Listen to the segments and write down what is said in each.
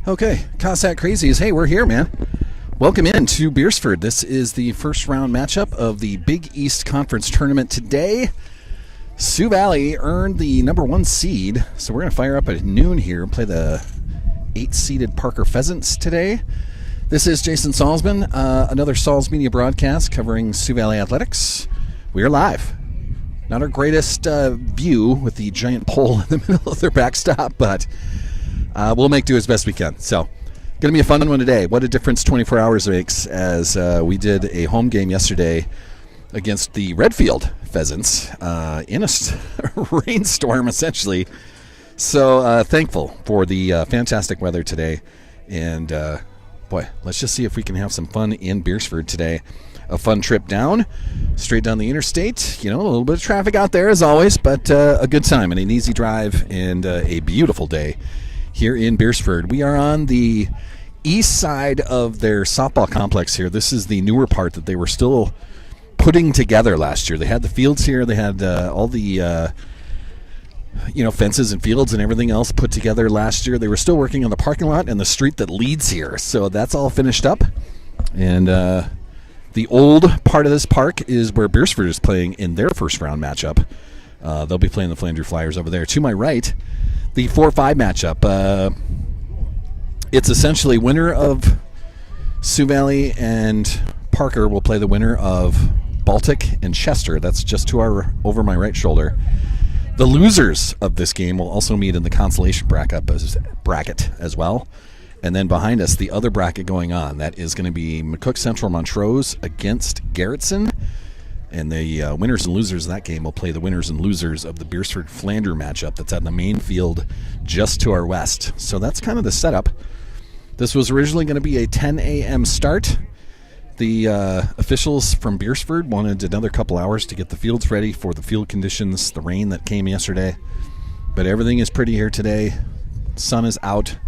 Okay, Cossack Crazies. Hey, we're here, man. Welcome in to Beersford. This is the first round matchup of the Big East Conference tournament today. Sioux Valley earned the number 1 seed, so we're going to fire up at noon here and play the 8-seeded Parker Pheasants today. This is Jason Salzman, another Salz Media broadcast covering Sioux Valley athletics. We are live. Not our greatest view with the giant pole in the middle of their backstop, but we'll make do as best we can. So, going to be a fun one today. What a difference 24 hours makes, as we did a home game yesterday against the Redfield Pheasants in a rainstorm, essentially. So, thankful for the fantastic weather today. And, boy, let's just see if we can have some fun in Beersford today. A fun trip down, straight down the interstate. You know, a little bit of traffic out there as always, but a good time and an easy drive and a beautiful day here in Beersford. We are on the east side of their softball complex here. This is the newer part that they were still putting together last year. They had the fields here. They had all the fences and fields and everything else put together last year. They were still working on the parking lot and the street that leads here. So that's all finished up. And the old part of this park is where Beersford is playing in their first round matchup. They'll be playing the Flandreau Flyers over there. To my right, the 4-5 matchup. It's essentially winner of Sioux Valley and Parker will play the winner of Baltic and Chester. That's just over my right shoulder. The losers of this game will also meet in the consolation bracket as well. And then behind us, the other bracket going on. That is going to be McCook Central Montrose against Garrettson. And the winners and losers of that game will play the winners and losers of the Beersford Flandreau matchup that's on the main field just to our west. So that's kind of the setup. This was originally going to be a 10 a.m. start. The officials from Beersford wanted another couple hours to get the fields ready for the field conditions, the rain that came yesterday. But everything is pretty here today. Sun is out.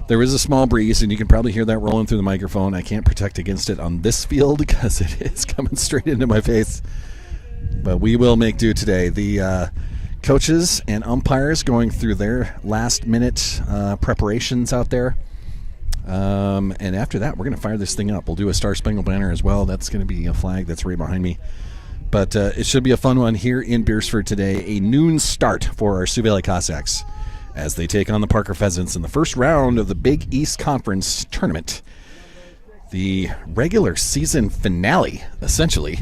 There is a small breeze, and you can probably hear that rolling through the microphone. I can't protect against it on this field because it is coming straight into my face. But we will make do today. The coaches and umpires going through their last-minute preparations out there. And after that, we're going to fire this thing up. We'll do a Star Spangled Banner as well. That's going to be a flag that's right behind me. But it should be a fun one here in Beersford today. A noon start for our Sioux Valley Cossacks as they take on the Parker Pheasants in the first round of the Big East Conference tournament. The regular season finale, essentially,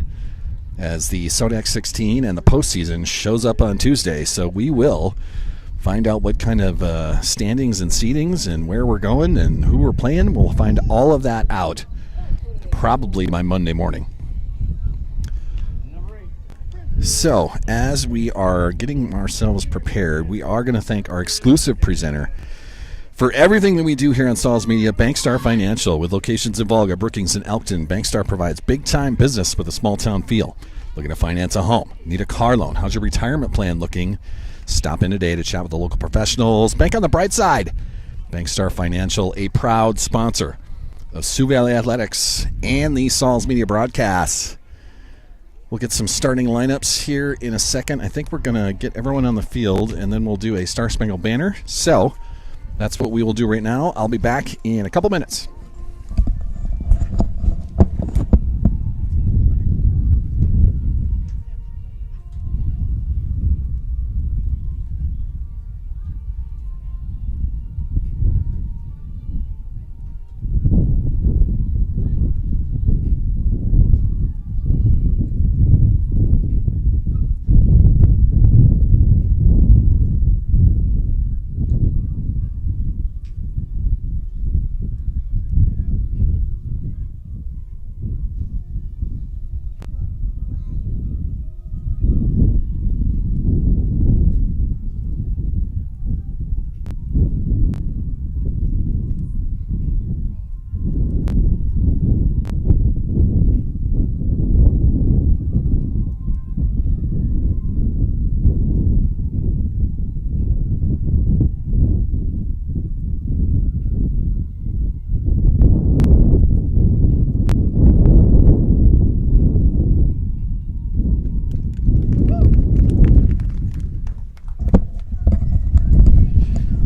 as the Sodax 16 and the postseason shows up on Tuesday. So we will find out what kind of standings and seedings and where we're going and who we're playing. We'll find all of that out probably by Monday morning. So, as we are getting ourselves prepared, we are going to thank our exclusive presenter for everything that we do here on Salz Media, Bankstar Financial. With locations in Volga, Brookings, and Elkton, Bankstar provides big-time business with a small-town feel. Looking to finance a home? Need a car loan? How's your retirement plan looking? Stop in today to chat with the local professionals. Bank on the bright side. Bankstar Financial, a proud sponsor of Sioux Valley Athletics and the Salz Media broadcasts. We'll get some starting lineups here in a second. I think we're going to get everyone on the field, and then we'll do a Star Spangled Banner. So that's what we will do right now. I'll be back in a couple minutes.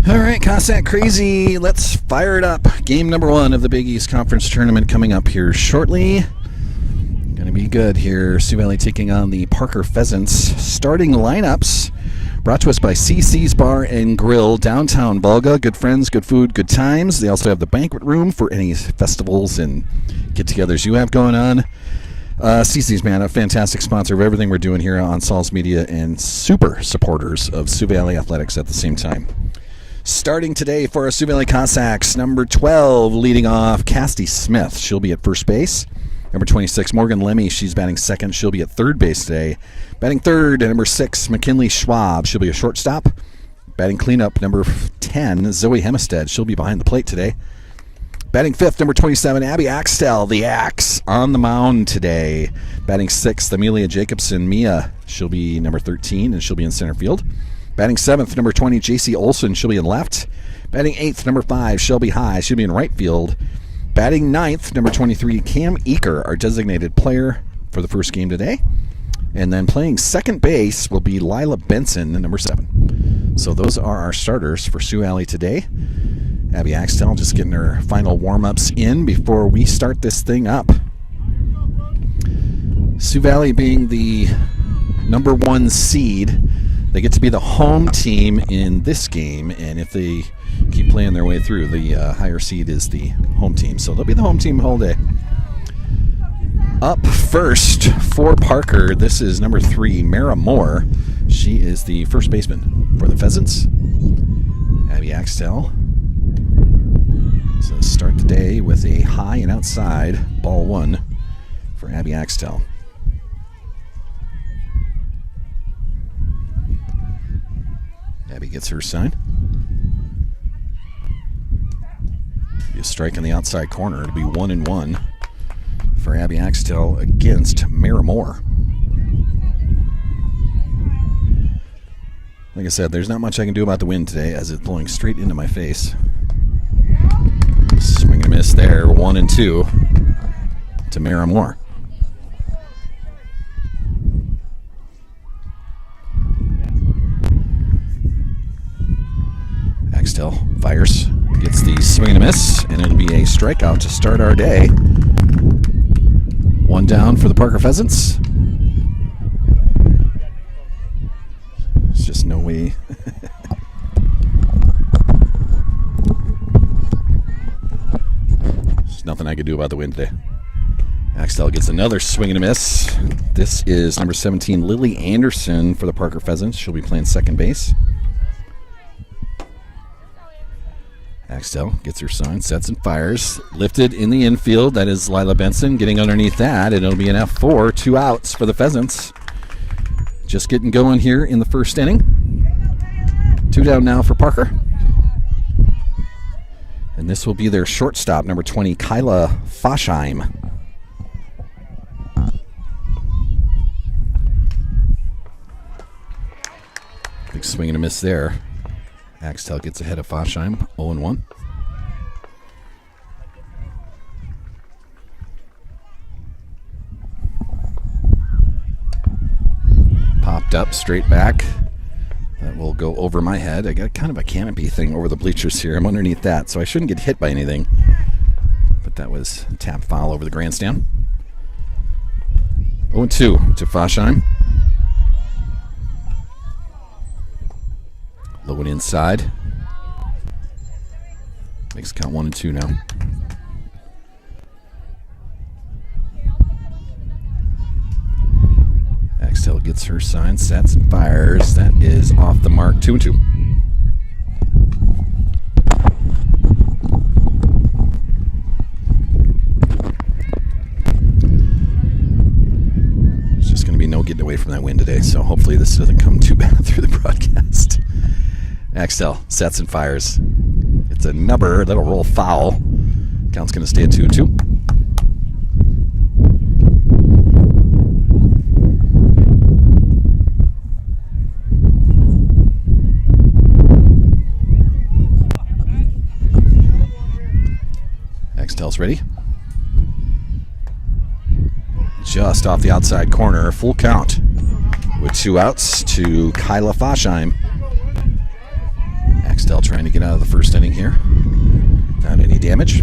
All right, Cossack Crazy, let's fire it up. Game number 1 of the Big East Conference Tournament coming up here shortly. Going to be good here. Sioux Valley taking on the Parker Pheasants. Starting lineups brought to us by CC's Bar and Grill, downtown Volga. Good friends, good food, good times. They also have the banquet room for any festivals and get-togethers you have going on. CC's, man, a fantastic sponsor of everything we're doing here on Saul's Media and super supporters of Sioux Valley Athletics at the same time. Starting today for our Sioux Valley Cossacks, number 12 leading off, Cassidy Smith. She'll be at first base. Number 26, Morgan Lemmy. She's batting second. She'll be at third base today. Batting third, number 6, McKinley Schwab. She'll be a shortstop. Batting cleanup, number 10, Zoe Hemestead. She'll be behind the plate today. Batting fifth, number 27, Abby Axtell, the Axe, on the mound today. Batting sixth, Amelia Jacobson. Mia, she'll be number 13, and she'll be in center field. Batting seventh, number 20, J.C. Olson. She'll be in left. Batting eighth, number 5, Shelby High. She'll be in right field. Batting ninth, number 23, Cam Eaker, our designated player for the first game today. And then playing second base will be Lila Benson, number 7. So those are our starters for Sioux Valley today. Abby Axtell just getting her final warm-ups in before we start this thing up. Sioux Valley being the number 1 seed, they get to be the home team in this game, and if they keep playing their way through, the higher seed is the home team. So they'll be the home team the whole day. Up first for Parker, this is number 3, Mara Moore. She is the first baseman for the Pheasants. Abby Axtell. So start the day with a high and outside, ball 1 for Abby Axtell. Abby gets her sign. Be a strike on the outside corner. It'll be 1-1 for Abby Axtell against Mara Moore. Like I said, there's not much I can do about the wind today as it's blowing straight into my face. Swing and a miss there, 1-2 to Mara Moore. Axtell fires, gets the swing and a miss, and it'll be a strikeout to start our day. 1 down for the Parker Pheasants. There's just no way. There's nothing I could do about the wind today. Axtell gets another swing and a miss. This is number 17, Lily Anderson for the Parker Pheasants. She'll be playing second base. Axtell gets her sign, sets and fires. Lifted in the infield. That is Lila Benson getting underneath that, and it'll be an F4, 2 outs for the Pheasants. Just getting going here in the first inning. 2 down now for Parker. And this will be their shortstop, number 20, Kyla Foshheim. Big swing and a miss there. Axtell gets ahead of Foshheim, 0-1. Popped up, straight back. That will go over my head. I got kind of a canopy thing over the bleachers here. I'm underneath that, so I shouldn't get hit by anything. But that was tap foul over the grandstand. 0-2 to Foshheim. Low and inside. Makes count 1-2 now. Axtell gets her sign, sets and fires. That is off the mark, 2-2. There's just going to be no getting away from that wind today, so hopefully this doesn't come too bad through the broadcast. Axtell sets and fires. It's a number that'll roll foul. Count's going to stay at 2-2. Axtell's ready. Just off the outside corner, full count with 2 outs to Kyla Foshheim. Axtell trying to get out of the first inning here without any damage.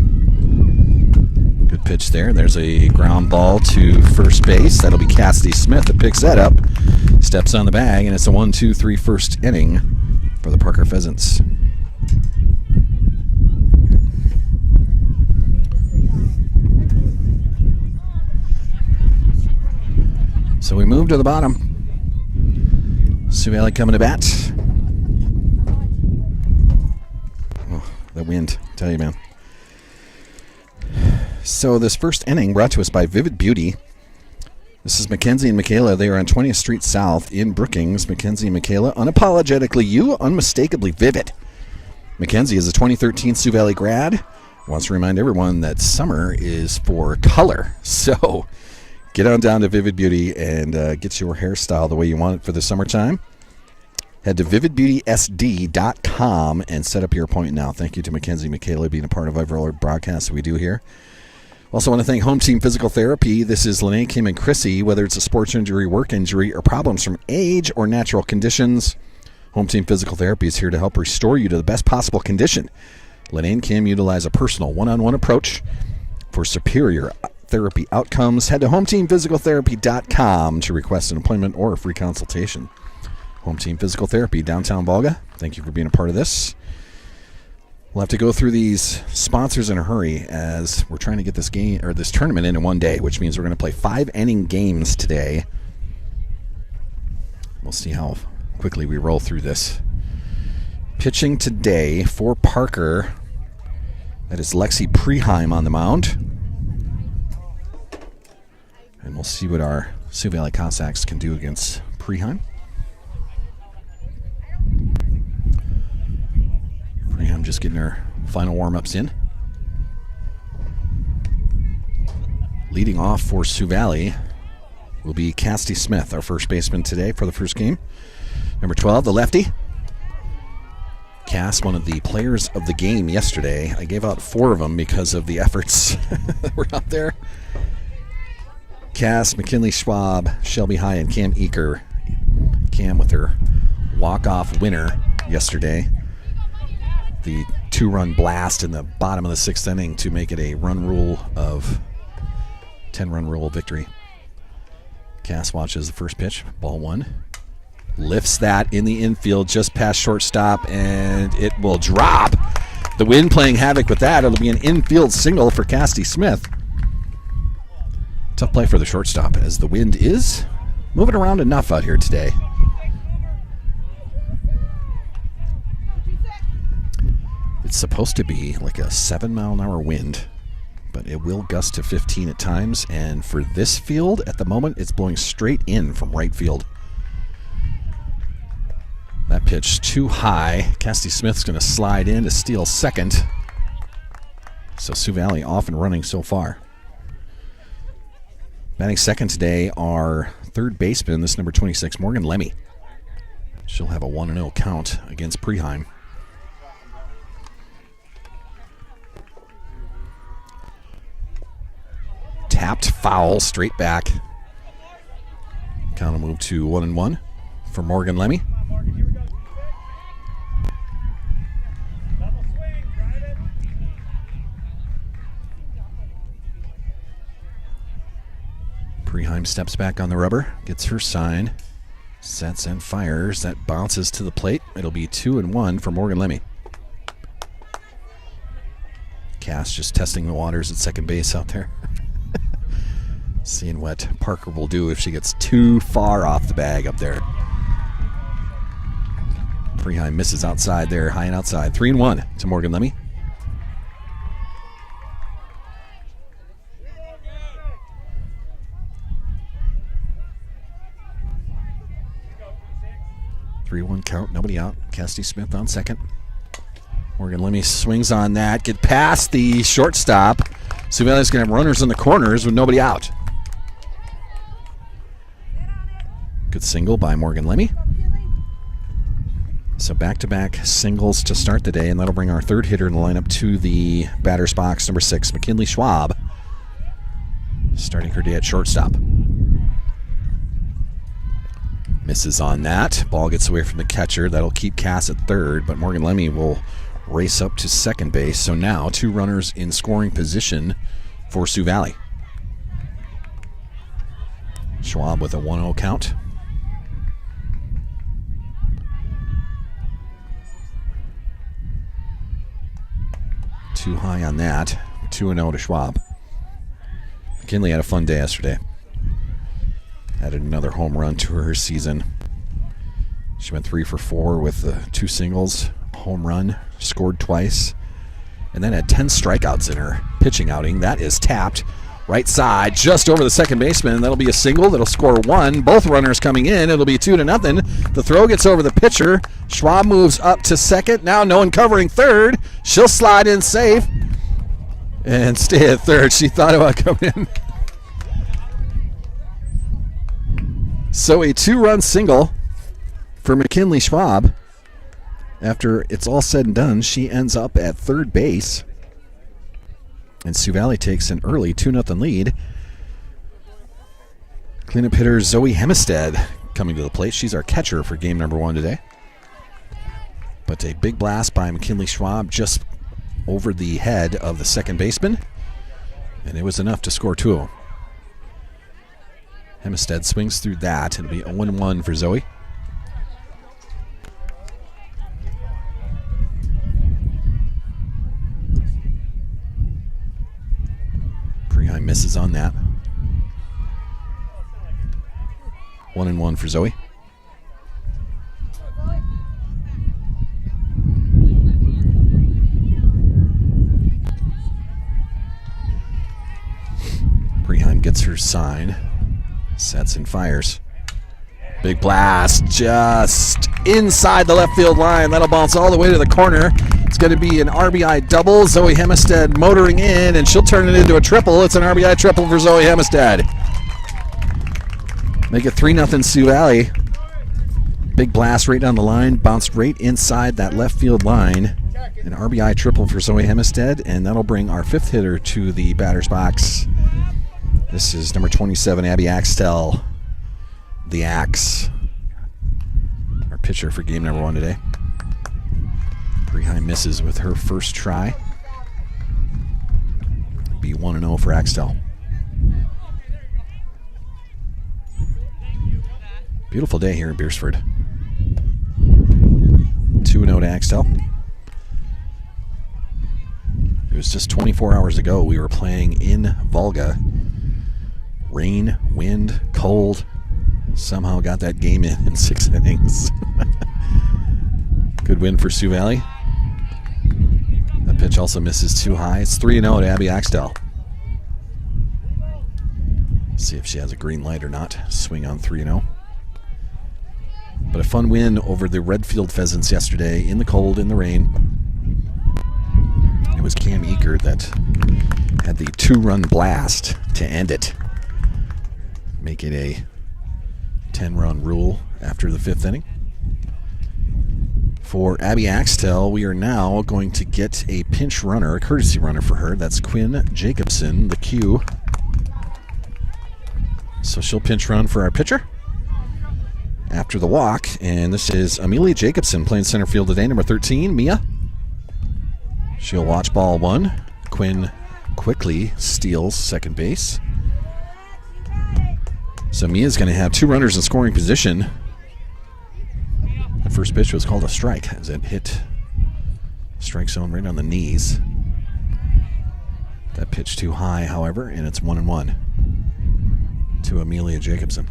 Good pitch there. There's a ground ball to first base. That'll be Cassidy Smith that picks that up. Steps on the bag, and it's a 1-2-3 first inning for the Parker Pheasants. So we move to the bottom. Sioux Valley coming to bat. Oh, the wind, I tell you, man. So this first inning brought to us by Vivid Beauty. This is Mackenzie and Michaela. They are on 20th Street South in Brookings. Mackenzie and Michaela, unapologetically you, unmistakably vivid. Mackenzie is a 2013 Sioux Valley grad. Wants to remind everyone that summer is for color. So get on down to Vivid Beauty and get your hairstyle the way you want it for the summertime. Head to vividbeautysd.com and set up your appointment now. Thank you to Mackenzie and Michaela being a part of every broadcast that we do here. Also want to thank Home Team Physical Therapy. This is Lene, Kim, and Chrissy. Whether it's a sports injury, work injury, or problems from age or natural conditions, Home Team Physical Therapy is here to help restore you to the best possible condition. Lene and Kim utilize a personal one-on-one approach for superior therapy outcomes. Head to HomeTeamPhysicalTherapy.com to request an appointment or a free consultation. Home Team Physical Therapy, downtown Volga. Thank you for being a part of this. We'll have to go through these sponsors in a hurry as we're trying to get this game or this tournament in one day, which means we're going to play 5-inning games today. We'll see how quickly we roll through this. Pitching today for Parker, that is Lexi Preheim on the mound. And we'll see what our Sioux Valley Cossacks can do against Preheim. Preheim just getting her final warm-ups in. Leading off for Sioux Valley will be Cassidy Smith, our first baseman today for the first game. Number 12, the lefty. Cass, one of the players of the game yesterday. I gave out 4 of them because of the efforts that were out there. Cass, McKinley Schwab, Shelby High, and Cam Eaker. Cam with her walk-off winner yesterday. The 2-run blast in the bottom of the 6th inning to make it a 10-run rule victory. Cass watches the first pitch, ball 1. Lifts that in the infield just past shortstop, and it will drop. The wind playing havoc with that. It'll be an infield single for Cassidy Smith. Tough play for the shortstop as the wind is moving around enough out here today. It's supposed to be like a 7-mile-an-hour wind, but it will gust to 15 at times. And for this field, at the moment, it's blowing straight in from right field. That pitch too high. Cassidy Smith's going to slide in to steal second. So Sioux Valley off and running so far. Batting second today, our third baseman, this number 26, Morgan Lemmy. She'll have a 1-0 count against Preheim. Tapped foul straight back. Count will move to 1-1 for Morgan Lemmy. Preheim steps back on the rubber, gets her sign, sets and fires. That bounces to the plate. It'll be 2-1 for Morgan Lemmy. Cass just testing the waters at second base out there. Seeing what Parker will do if she gets too far off the bag up there. Preheim misses outside there, high and outside. 3-1 to Morgan Lemmy. Three-one count, nobody out. Cassidy Smith on second. Morgan Lemmy swings on that, get past the shortstop. Sioux Valley's going to have runners in the corners with nobody out. Good single by Morgan Lemmy. So back-to-back singles to start the day, and that'll bring our third hitter in the lineup to the batter's box, number 6, McKinley Schwab, starting her day at shortstop. Misses on that. Ball gets away from the catcher. That'll keep Cass at third, but Morgan Lemmy will race up to second base. So now 2 runners in scoring position for Sioux Valley. Schwab with a 1-0 count. Too high on that. 2-0 to Schwab. McKinley had a fun day yesterday. Added another home run to her season. She went 3 for 4 with 2 singles, home run, scored twice, and then had 10 strikeouts in her pitching outing. That is tapped. Right side, just over the second baseman. That'll be a single. That'll score 1. Both runners coming in. It'll be 2-0. The throw gets over the pitcher. Schwab moves up to second. Now no one covering third. She'll slide in safe and stay at third. She thought about coming in. So a 2-run single for McKinley Schwab. After it's all said and done, she ends up at third base. And Sioux Valley takes an early 2-0 lead. Cleanup hitter Zoe Hemestead coming to the plate. She's our catcher for game number 1 today. But a big blast by McKinley Schwab just over the head of the second baseman. And it was enough to score 2 of them. Hemestead swings through that. It'll be 0-1 for Zoe. Preheim misses on that. 1-1 for Zoe. Preheim gets her sign. Sets and fires. Big blast just inside the left field line. That'll bounce all the way to the corner. It's going to be an RBI double. Zoe Hemestead motoring in, and she'll turn it into a triple. It's an RBI triple for Zoe Hemestead. Make it 3-0 Sioux Valley. Big blast right down the line. Bounced right inside that left field line. An RBI triple for Zoe Hemestead, and that'll bring our 5th hitter to the batter's box. This is number 27, Abby Axtell, the Axe, our pitcher for game number 1 today. Preheim misses with her first try. Be 1-0 for Axtell. Beautiful day here in Beersford. 2-0 to Axtell. It was just 24 hours ago we were playing in Volga. Rain, wind, cold. Somehow got that game in 6 innings. Good win for Sioux Valley. That pitch also misses too high. It's 3-0 to Abby Axtell. See if she has a green light or not. Swing on 3-0. But a fun win over the Redfield Pheasants yesterday in the cold, in the rain. It was Cam Eaker that had the 2-run blast to end it. Make it a 10-run rule after the 5th inning. For Abby Axtell, we are now going to get a pinch runner, a courtesy runner for her. That's Quinn Jacobson, the Q. So she'll pinch run for our pitcher after the walk. And this is Amelia Jacobson playing center field today, number 13, Mia. She'll watch ball 1. Quinn quickly steals second base. So Mia's going to have 2 runners in scoring position. The first pitch was called a strike as it hit strike zone right on the knees. That pitch too high, however, and it's 1-1 to Amelia Jacobson.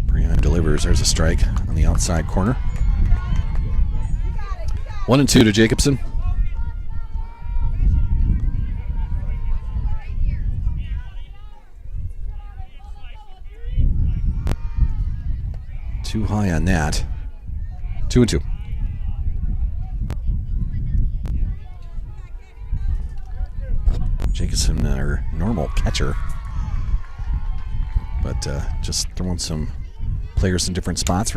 Preheim delivers. There's a strike on the outside corner. 1-2 to Jacobson. Too high on that. 2-2. Jacobson, our normal catcher, but just throwing some players in different spots.